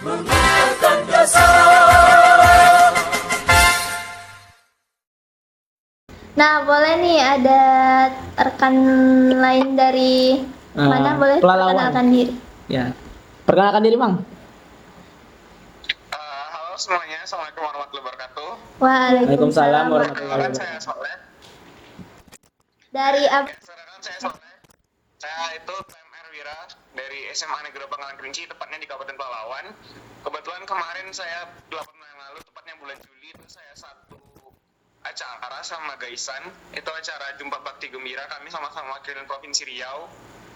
menghilangkan dosa. Nah, boleh nih ada rekan lain dari mana boleh Pelalawan. perkenalkan diri. Ya. Perkenalkan diri, Bang. Halo semuanya, Assalamualaikum warahmatullahi wabarakatuh. Waalaikumsalam warahmatullahi Perkenalkan wabarakatuh. saya Soleh. Dari Perkenalkan saya Soleh. Saya itu PMR Wira dari SMA Negeri Bangkalan Kerinci, tepatnya di Kabupaten Pelalawan. Kebetulan kemarin saya 8 bulan yang lalu, tepatnya bulan Juli, itu saya satu acara sama Gaisan. Itu acara Jumpa Bakti Gembira, kami sama-sama wakilin Provinsi Riau.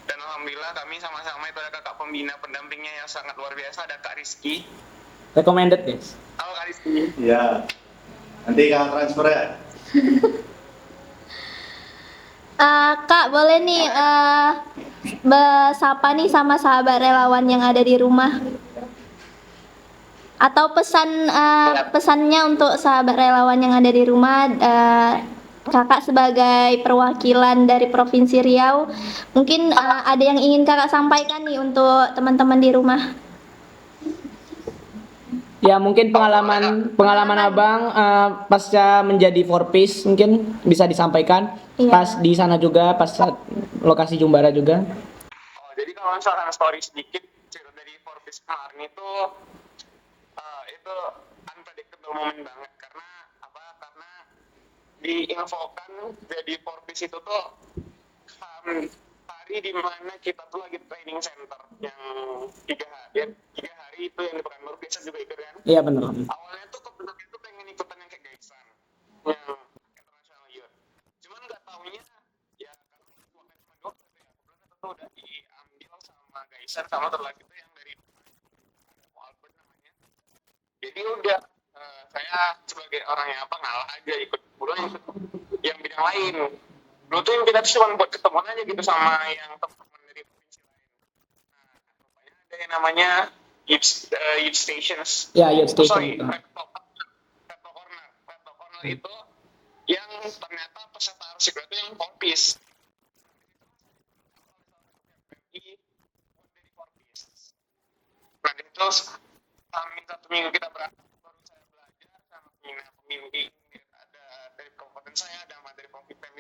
Dan alhamdulillah kami sama-sama itu ada kakak pembina pendampingnya yang sangat luar biasa, ada Kak Rizky. Recommended, guys. Halo Kak Rizky. Iya. Nanti kalian transfer ya. Kak, boleh nih bersapa nih sama sahabat relawan yang ada di rumah. Atau pesannya untuk sahabat relawan yang ada di rumah, Kakak sebagai perwakilan dari Provinsi Riau, mungkin ada yang ingin Kakak sampaikan nih untuk teman-teman di rumah. Ya, mungkin pengalaman Abang pasca menjadi Forpis mungkin bisa disampaikan. Iya. Pas di sana juga, pas saat lokasi Jumbara juga. Jadi kalau misalkan story sedikit cerita dari Forbes kemarin itu unpredictable moment banget karena diinfokan jadi Forbes itu tuh hari di mana kita tuh lagi training center yang 3 hari itu yang di Pekanbaru, biasa juga ikut kan. Iya, benar. Awalnya tuh kebetulan itu pengen ikutan yang kayak Gaisan yang international youth, cuman nggak taunya ya karena waktu cuma 2 ya kebetulan itu tuh udah diambil sama Gaisan sama terlagi itu yang dari Albert namanya. Jadi udah saya sebagai orang yang ngalah aja ikut yang bidang lain. Dulu tuh yang kita tuh cuma buat ketemuan aja gitu sama yang teman-teman dari provinsi lain. Nah, rupanya ada yang namanya Youth Stations. Ya, Youth Station. Reto Corner itu yang ternyata peserta arsitek itu yang Forpis. Nah, itu hampir 1 minggu kita baru saya belajar sama pembimbing ada dari kabupaten saya, ada dari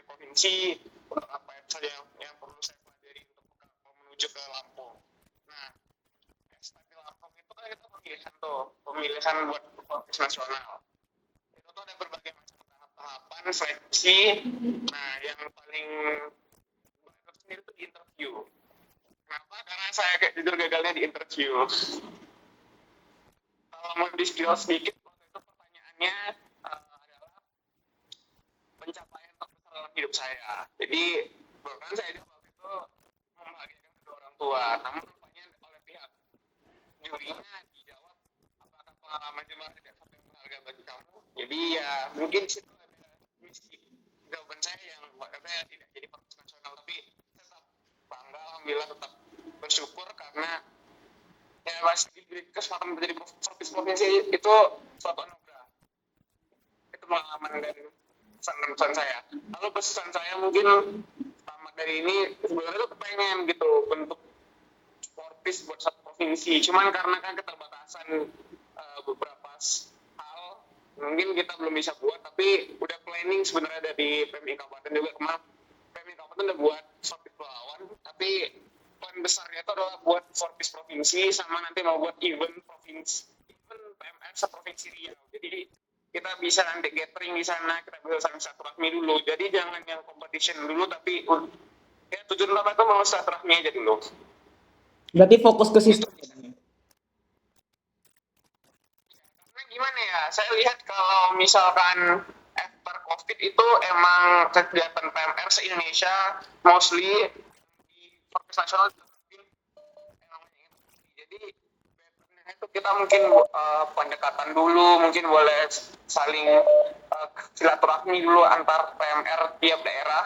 provinsi untuk apa saja yang perlu saya pelajari untuk menuju ke Lampung. Nah, STP Lampung itu kan kita pemilihan buat Forpis nasional. Itu tuh ada berbagai macam tahapan seleksi. Nah, yang paling banyak sendiri itu di interview. Kenapa? Karena saya kayak jujur gagalnya di interview. Kalau mau di-spill sedikit, waktu itu pertanyaannya adalah pencapaian terbesar dalam hidup saya. Jadi, bahkan saya di waktu itu membahagiakan kedua orang tua. Namun rupanya oleh pihak jurinya dijawab, apakah pengalaman Jumbara tidak sampai berharga bagi kamu? Jadi ya mungkin situ ada misi jawaban saya yang buat saya tidak jadi Forpis nasional, tapi tetap bangga, alhamdulillah tetap bersyukur karena ya masih diberi kesempatan menjadi Forpis provinsi itu suatu anugerah. Itu pengalaman dan pesan saya. Lalu pesan saya mungkin tamat dari ini sebenarnya tuh pengen gitu bentuk Forpis buat satu provinsi. Cuman karena kan keterbatasan beberapa hal mungkin kita belum bisa buat, tapi udah planning sebenarnya dari PMI Kabupaten juga. Kemarin PMI Kabupaten udah buat Forpis Pelalawan, tapi plan besarnya itu adalah buat Forpis provinsi sama nanti mau buat event PMR seprovinsi Riau. Jadi kita bisa nanti gathering di sana, kita bisa saling silaturahmi dulu. Jadi jangan yang competition dulu, tapi ya tujuan utama itu mau silaturahmi aja dulu. Berarti fokus ke sistem. Karena gimana ya, saya lihat kalau misalkan after COVID itu emang kegiatan PMR se-Indonesia mostly di Forpis nasional. Jadi itu kita mungkin pendekatan dulu, mungkin boleh saling silaturahmi dulu antar PMR tiap daerah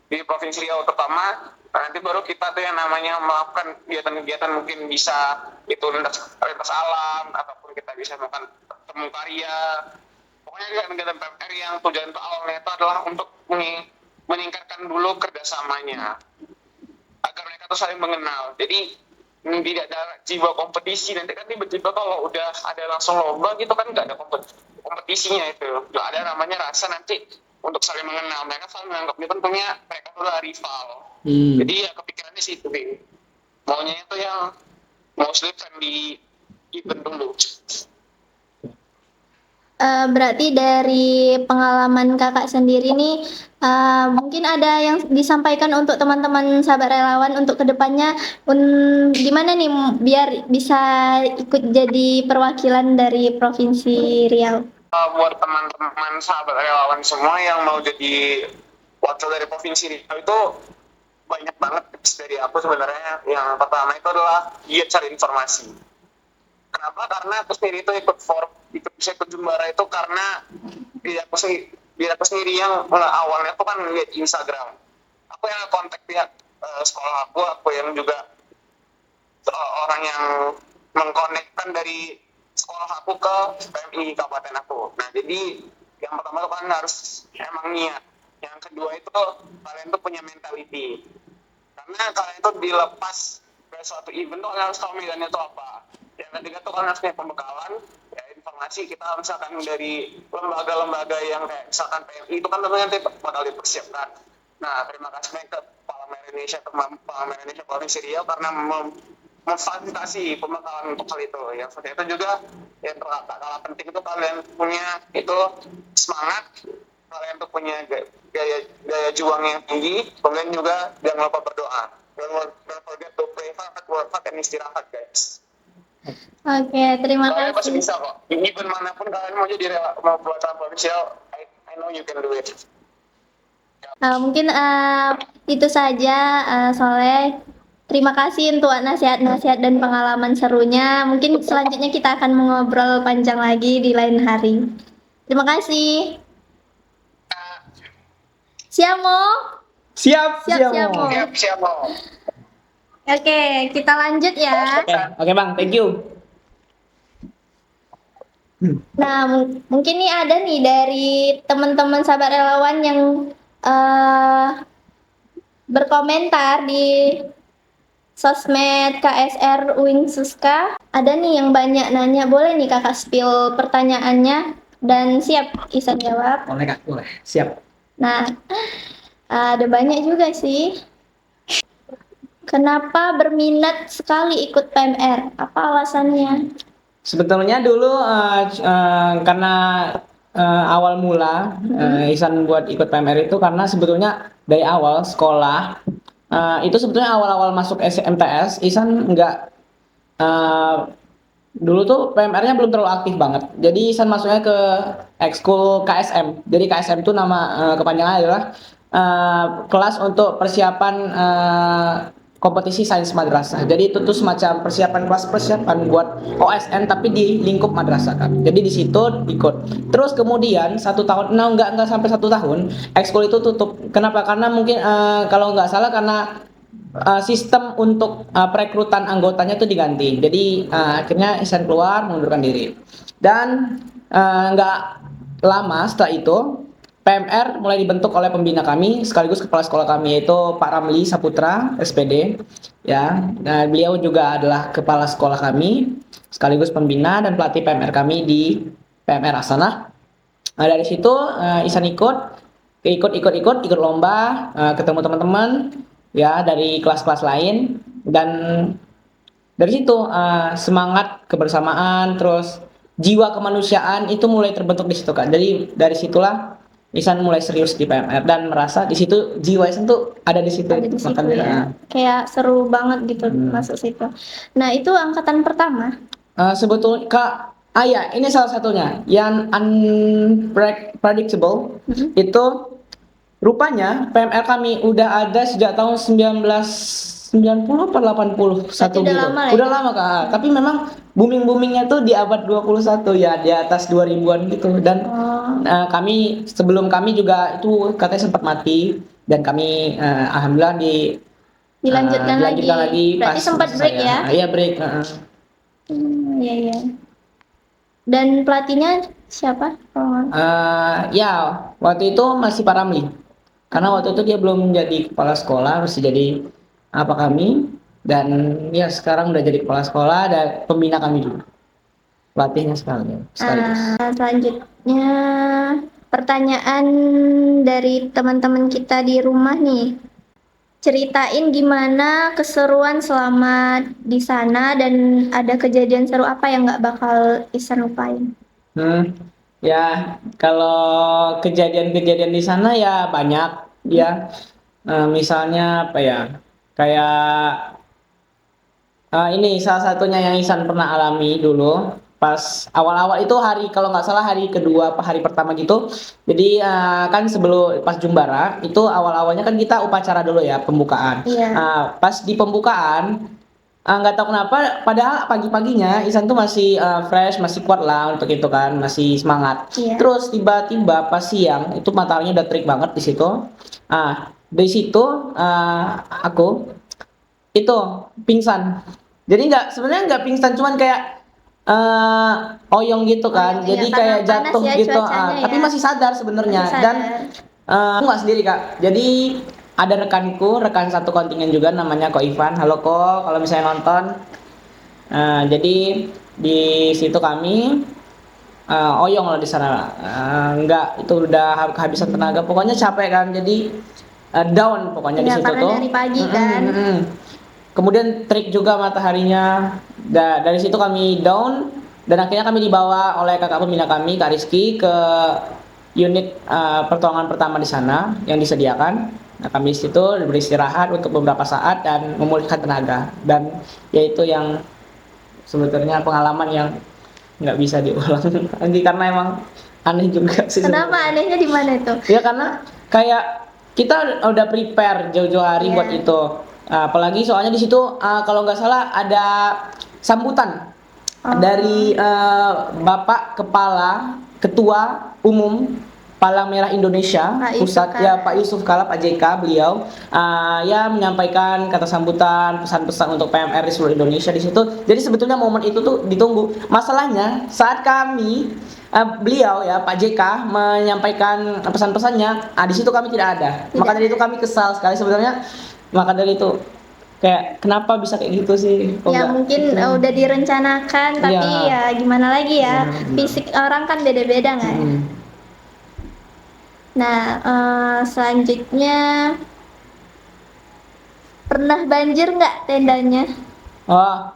di Provinsi Riau terutama. Nanti baru kita tuh yang namanya melakukan kegiatan-kegiatan mungkin bisa itu lintas alam ataupun kita bisa melakukan temu karya. Pokoknya kegiatan PMR yang tujuan awalnya itu adalah untuk meningkatkan dulu kerjasamanya agar mereka tuh saling mengenal. Jadi tidak ada jiwa kompetisi. Nanti kan tiba-tiba kalau udah ada langsung lomba gitu kan nggak ada kompetisinya itu. Nggak ada namanya rasa nanti untuk saling mengenal. Mereka selalu menganggap itu kan punya mereka adalah rival. Jadi ya kepikirannya sih itu, Bing. Maunya itu yang mostly friendly event dulu. Berarti dari pengalaman kakak sendiri nih, mungkin ada yang disampaikan untuk teman-teman sahabat relawan untuk kedepannya, gimana nih biar bisa ikut jadi perwakilan dari Provinsi Riau? Buat teman-teman sahabat relawan semua yang mau jadi wakil dari Provinsi Riau itu banyak banget tips dari aku sebenarnya. Yang pertama itu adalah giat cari informasi. Kenapa? Karena aku sendiri itu bisa ikut Jumbara itu karena diri aku sendiri yang mulai awalnya tuh kan lihat Instagram. Aku yang kontak pihak sekolah aku yang juga orang yang mengkonekkan dari sekolah aku ke PMI kabupaten aku. Nah jadi yang pertama tuh kan harus emang niat. Yang kedua itu kalian tuh punya mentality. Karena kalian tuh dilepas dari suatu event tuh kalian harus tahu medannya tuh apa. Yang ketiga tuh kalian harus punya pembekalan, ya informasi kita misalkan dari lembaga-lembaga yang kayak misalkan PMI itu kan tentunya nanti bakal dipersiapkan. Nah terima kasih ke Parlemen Indonesia Provinsi Riau karena memfasilitasi pembekalan untuk hal itu. Yang seperti itu juga yang tak kalah penting itu kalian punya itu semangat, kalian tuh punya gaya juang yang tinggi, kemudian juga jangan lupa berdoa. Don't forget to pray hard, work hard, and istirahat, guys. Oke, terima Kalian pasti kasih. bisa kok. Even manapun kalian mau jadi mau buat provinsial, I know you can do it. Mungkin itu saja, Soleh. Terima kasih untuk nasihat-nasihat dan pengalaman serunya. Mungkin selanjutnya kita akan mengobrol panjang lagi di lain hari. Terima kasih. Siamo. Siap. Siamo. Siap mau. Oke, kita lanjut ya. Oke Bang, thank you. Nah, mungkin nih ada nih dari teman-teman sahabat relawan yang berkomentar di sosmed KSR Uin Suska. Ada nih yang banyak nanya, boleh nih kakak spill pertanyaannya dan siap Isan jawab. Boleh Kak, boleh. Siap. Nah, ada banyak juga sih. Kenapa berminat sekali ikut PMR? Apa alasannya? Sebetulnya dulu karena awal mula Ihsan buat ikut PMR itu karena sebetulnya dari awal sekolah itu sebetulnya awal-awal masuk MTS Ihsan nggak dulu tuh PMR-nya belum terlalu aktif banget. Jadi Ihsan masuknya ke ekskul KSM. Jadi KSM itu nama kepanjangannya adalah kelas untuk persiapan kompetisi sains madrasah. Jadi itu tuh semacam persiapan buat OSN tapi di lingkup madrasah kan. Jadi di situ ikut. Terus kemudian 1 tahun, nggak sampai 1 tahun, ekskul itu tutup. Kenapa? Karena mungkin kalau nggak salah karena sistem untuk perekrutan anggotanya itu diganti. Jadi akhirnya Ihsan keluar mengundurkan diri. Dan nggak lama setelah itu PMR mulai dibentuk oleh pembina kami sekaligus kepala sekolah kami yaitu Pak Ramli Saputra SPD ya. Nah, beliau juga adalah kepala sekolah kami sekaligus pembina dan pelatih PMR kami di PMR Hasanah. Nah, dari situ Ihsan ikut lomba, ketemu teman-teman ya dari kelas-kelas lain dan dari situ semangat kebersamaan terus jiwa kemanusiaan itu mulai terbentuk di situ kan. Jadi dari situlah Ihsan mulai serius di PMR dan merasa di situ jiwa Ihsan tuh ada di situ. Ada di situ Makanya, ya. Kayak seru banget gitu masuk situ. Nah, itu angkatan pertama. sebetulnya Kak, ya ini salah satunya yang unpredictable itu rupanya PMR kami udah ada sejak tahun 1990 atau 81 Berarti udah gitu. lama lah Udah ya? lama Kak. Tapi memang booming-boomingnya tuh di abad 21 ya, di atas 2000-an gitu. Dan kami sebelum kami juga itu katanya sempat mati dan kami alhamdulillah Dilanjutkan lagi. Berarti pas sempat masa break saya. ya? Iya break. Iya, iya. Dan pelatihnya siapa? Ya waktu itu masih Pak Ramli. Karena waktu itu dia belum jadi kepala sekolah, masih jadi apa kami. Dan ya sekarang udah jadi kepala sekolah dan pembina kami juga. Pelatihnya sekaligus. Selanjutnya pertanyaan dari teman-teman kita di rumah nih. Ceritain gimana keseruan selama di sana dan ada kejadian seru apa yang nggak bakal Isan lupain. Ya kalau kejadian-kejadian di sana ya banyak ya. Misalnya apa ya? Kayak ini salah satunya yang Isan pernah alami dulu pas awal-awal itu kalau nggak salah hari kedua apa hari pertama gitu. Jadi kan sebelum pas Jumbara itu awal-awalnya kan kita upacara dulu ya pembukaan. Iya. Pas di pembukaan nggak tahu kenapa padahal pagi-paginya Isan tuh masih fresh, masih kuat lah untuk itu kan, masih semangat. Iya. Terus tiba-tiba pas siang itu mataharinya udah terik banget di situ. Di situ aku itu pingsan. Jadi sebenarnya nggak pingsan, cuman kayak oyong gitu kan. Iya, Jadi karena kayak panas jatuh ya gitu. cuacanya Tapi ya. masih sadar sebenarnya. Masih sadar. Dan aku nggak sendiri kak. Jadi ada rekan satu kontingen juga namanya Ko Ivan. Halo Ko, kalau misalnya nonton. Jadi di situ kami oyong lah di sana. Nggak, itu udah kehabisan tenaga. Pokoknya capek kan. Jadi down pokoknya di Iya, situ karena tuh. dari pagi kan. Kemudian terik juga mataharinya. Dari situ kami down dan akhirnya kami dibawa oleh kakak pembina kami Kak Rizky ke unit pertolongan pertama di sana yang disediakan. Nah, kami di situ beristirahat untuk beberapa saat dan memulihkan tenaga. Dan yaitu yang sebetulnya pengalaman yang nggak bisa diulang lagi karena emang aneh juga sih. Kenapa anehnya di mana itu? Ya karena kayak kita udah prepare jauh-jauh hari buat Iya. itu. Apalagi soalnya di situ kalau nggak salah ada sambutan dari Bapak Ketua Umum Palang Merah Indonesia Pak Yusuf Pusat Kala. ya Pak Yusuf Kala, Pak JK beliau ya menyampaikan kata sambutan, pesan-pesan untuk PMR di seluruh Indonesia di situ. Jadi sebetulnya momen itu tuh ditunggu. Masalahnya saat kami beliau ya Pak JK menyampaikan pesan-pesannya, di situ kami tidak ada. Tidak. Maka dari itu kami kesal sekali sebenarnya. Maka dari itu kayak kenapa bisa kayak gitu sih? Kok Ya nggak mungkin gitu? udah direncanakan tapi Iya. ya gimana lagi ya, Iya, benar. fisik orang kan beda-beda kan. Nah, selanjutnya pernah banjir nggak tendanya? Oh,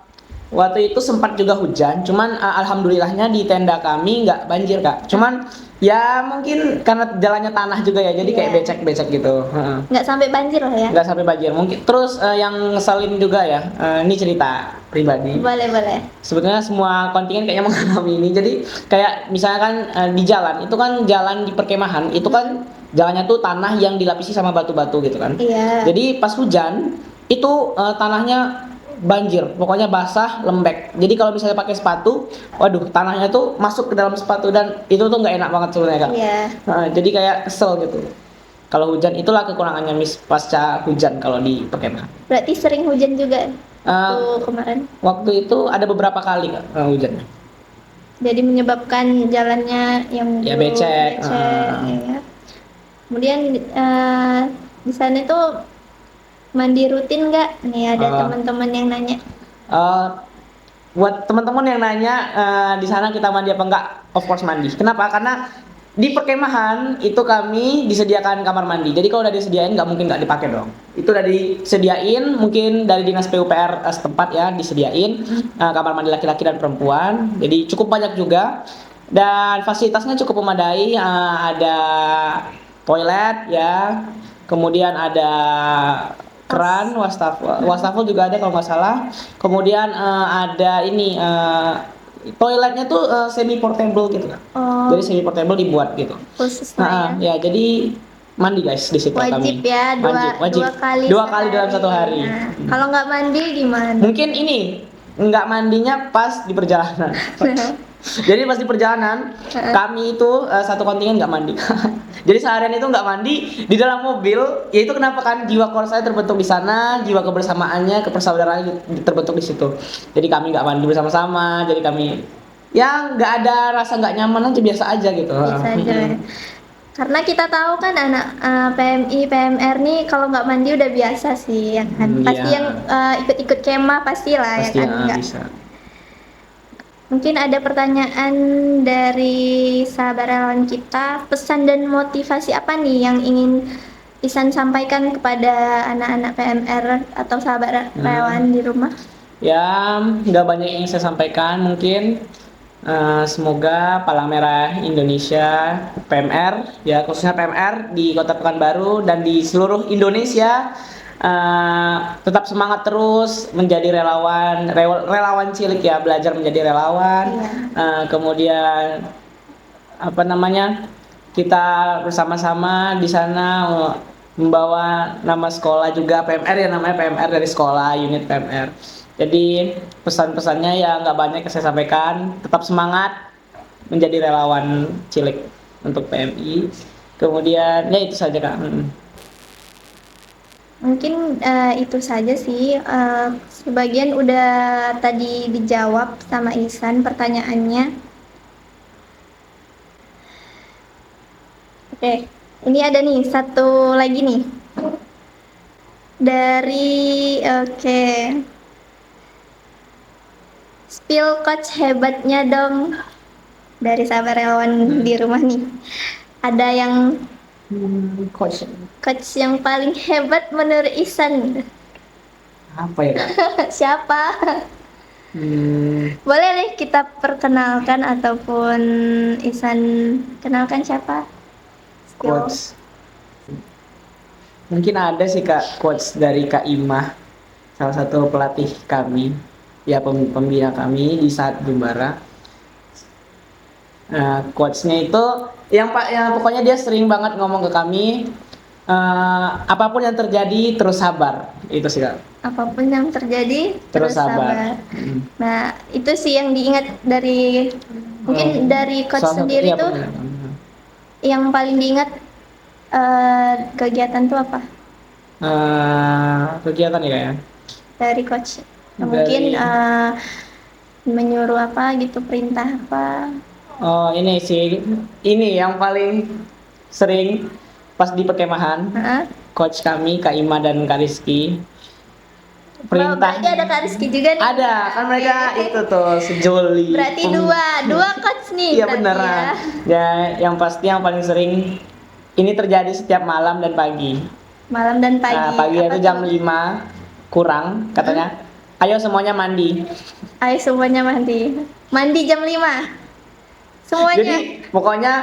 waktu itu sempat juga hujan, cuman alhamdulillahnya di tenda kami nggak banjir kak. Cuman ya mungkin karena jalannya tanah juga ya, jadi kayak Iya. becek-becek gitu. Heeh. Nggak sampai banjir lah ya? Nggak sampai banjir. Mungkin terus yang ngeselin juga ya, ini cerita pribadi. Boleh. Sebetulnya semua kontingen kayaknya mengalami ini. Jadi kayak misalkan di jalan, itu kan jalan di perkemahan, itu kan jalannya tuh tanah yang dilapisi sama batu-batu gitu kan. Iya. Jadi pas hujan itu tanahnya banjir, pokoknya basah, lembek. Jadi kalau misalnya pakai sepatu, waduh, tanahnya tuh masuk ke dalam sepatu dan itu tuh nggak enak banget sebenarnya kak. Iya. Jadi kayak kesel gitu. Kalau hujan itulah kekurangannya pasca hujan kalau di perkemahan. Berarti sering hujan juga tuh kemarin. Waktu itu ada beberapa kali kak hujan. Jadi menyebabkan jalannya yang Ya, dulu becek. ya. Kemudian di sana tuh mandi rutin nggak? Nih ada teman-teman yang nanya. Buat teman-teman yang nanya di sana kita mandi apa enggak, of course mandi. Kenapa? Karena di perkemahan itu kami disediakan kamar mandi. Jadi kalau udah disediain nggak mungkin nggak dipakai dong. Itu udah disediain, mungkin dari dinas PUPR setempat ya disediain kamar mandi laki-laki dan perempuan. Jadi cukup banyak juga dan fasilitasnya cukup memadai. Ada toilet ya, kemudian ada keran, wastafel juga ada kalau nggak salah. Kemudian ada ini toiletnya tuh semi portable gitu kan. Oh, Jadi semi portable dibuat gitu. khusus lah ya. Ya jadi mandi guys di situ Wajib kami. ya, Wajib. Dua kali dalam satu hari. Nah, kalau nggak mandi gimana? Mungkin ini nggak mandinya pas di perjalanan. Jadi pas di perjalanan kami itu satu kontingen nggak mandi. Jadi seharian itu nggak mandi di dalam mobil. Ya itu kenapa kan jiwa core saya terbentuk di sana, jiwa kebersamaannya, kepersaudaraannya terbentuk di situ. Jadi kami nggak mandi bersama-sama. Jadi kami ya nggak ada rasa nggak nyaman aja, biasa aja gitu. Biasa aja. Karena kita tahu kan anak PMI, PMR nih kalau nggak mandi udah biasa sih, ya kan. Pasti Iya. yang ikut-ikut kemah pastilah ya Pasti kan. Nggak. bisa. Mungkin ada pertanyaan dari sahabat relawan kita, pesan dan motivasi apa nih yang ingin Isan sampaikan kepada anak-anak PMR atau sahabat relawan di rumah? Ya, nggak banyak yang saya sampaikan mungkin. Semoga Palang Merah Indonesia PMR, ya khususnya PMR di Kota Pekanbaru dan di seluruh Indonesia tetap semangat terus menjadi relawan cilik ya, belajar menjadi relawan. Kemudian apa namanya, kita bersama-sama di sana membawa nama sekolah juga PMR, ya namanya PMR dari sekolah unit PMR. Jadi pesan-pesannya ya nggak banyak yang saya sampaikan, tetap semangat menjadi relawan cilik untuk PMI. Kemudian ya itu saja Kak. Mungkin itu saja sih. Sebagian udah tadi dijawab sama Isan pertanyaannya. Oke, ini ada nih satu lagi nih. Oke. Spill coach hebatnya dong. Dari sahabat relawan di rumah nih. Ada yang Coach coach yang paling hebat menurut Isan. apa ya Kak? Siapa? Boleh deh kita perkenalkan ataupun Isan kenalkan siapa? Coach. Mungkin ada sih Kak, coach dari Kak Imah, salah satu pelatih kami, ya pembina kami di saat Jumbara. Coachnya itu yang pokoknya dia sering banget ngomong ke kami, apapun yang terjadi terus sabar, itu sih Kak. Apapun yang terjadi Terus sabar. Nah, itu sih yang diingat dari mungkin dari coach sendiri tuh yang paling diingat kegiatan tuh apa? Kegiatan ya. Dari coach. Mungkin menyuruh apa gitu, perintah apa? Oh ini sih, ini yang paling sering pas di perkemahan, coach kami Kak Ima dan Kak Rizky. Berarti ada Kak Rizky juga nih. Ada, kan mereka itu tuh sejoli. Berarti dua coach nih. Iya beneran. Ya, yang pasti yang paling sering ini terjadi setiap malam dan pagi. Malam dan pagi. Pagi itu jam 5 kurang katanya. Ayo semuanya mandi. Ayo semuanya mandi. Mandi jam 5. Semuanya. Jadi pokoknya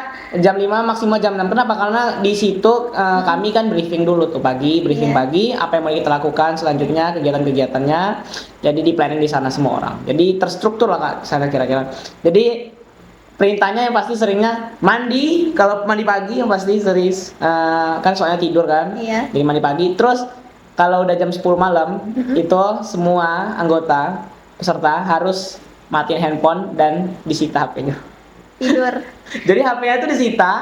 jam 5 maksimal jam 6. Kenapa? Karena di situ kami kan briefing dulu tuh briefing pagi apa yang mau kita lakukan selanjutnya, kegiatan-kegiatannya. Jadi di planning di sana semua orang. Jadi terstruktur lah Kak sana kira-kira. Jadi perintahnya yang pasti seringnya mandi, kalau mandi pagi yang pasti sering kan soalnya tidur kan. Iya. Jadi mandi pagi. Terus kalau udah jam 10 malam itu semua anggota peserta harus matiin handphone dan disita HP-nya. Tidur. Jadi HP-nya itu disita,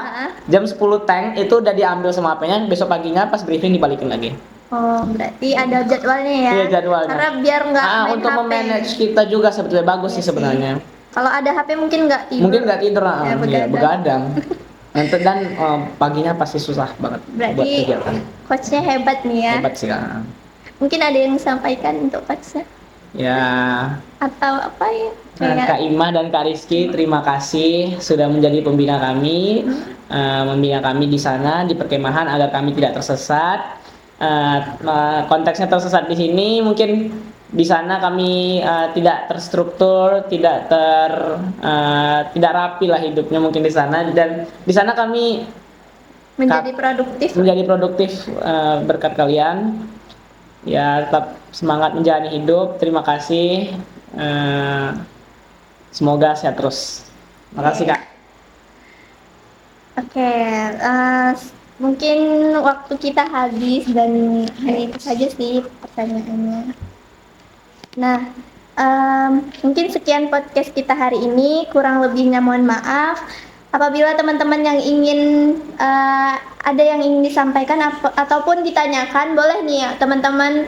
jam 10 tank itu udah diambil sama HP-nya, besok paginya pas briefing dibalikin lagi. Oh, berarti ada jadwalnya ya? Iya jadwalnya. Karena biar nggak main untuk HP. memanage kita juga sebetulnya bagus sih sebenarnya. Kalau ada HP mungkin nggak tidur. Mungkin nggak tidur, Ya, begadang. Nanti dan paginya pasti susah banget buat Berarti kegiatan. coachnya hebat nih ya. Hebat sih Kak. Mungkin ada yang disampaikan untuk coachnya Ya, atau apa ya? Kak Imah dan Kak Rizky, terima kasih sudah menjadi pembina kami, membina kami di sana di perkemahan agar kami tidak tersesat. Konteksnya tersesat di sini mungkin di sana kami tidak terstruktur, tidak rapi lah hidupnya mungkin di sana, dan di sana kami menjadi produktif. Berkat kalian. Ya tetap semangat menjalani hidup. Terima kasih. Semoga sehat terus. Makasih Kak. Oke, mungkin waktu kita habis dan hanya itu saja sih pertanyaannya. Nah, mungkin sekian podcast kita hari ini. Kurang lebihnya mohon maaf. Apabila teman-teman yang ingin ada yang ingin disampaikan ataupun ditanyakan, boleh nih ya teman-teman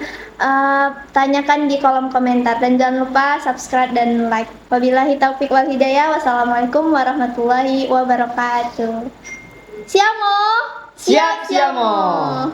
tanyakan di kolom komentar, dan jangan lupa subscribe dan like. Wabillahi taufiq wal hidayah. Wassalamualaikum warahmatullahi wabarakatuh. Siamo. Siap, siamo.